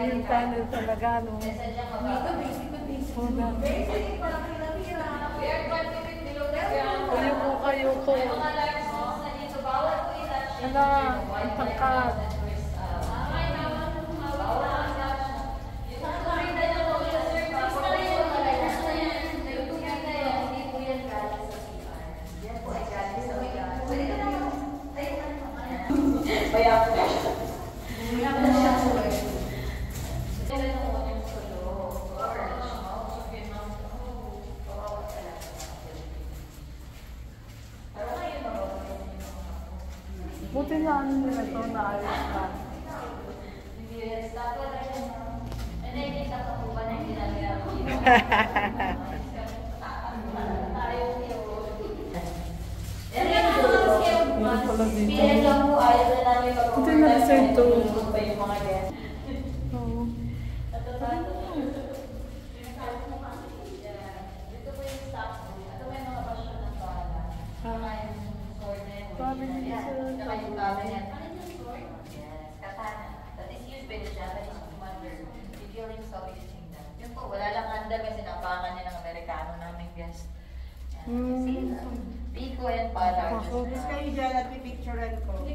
Yung panel talaga, no? Kayo ko. Ano, ang pangkat. Buti na ano nila ito, naayos pa. Meron pala dito. Buti na resign to. Oo. Wala lang handa kasi napakan niya ng Amerikano namin guest. Pico and Pala. Miss kayo dyan at pipicturean ko.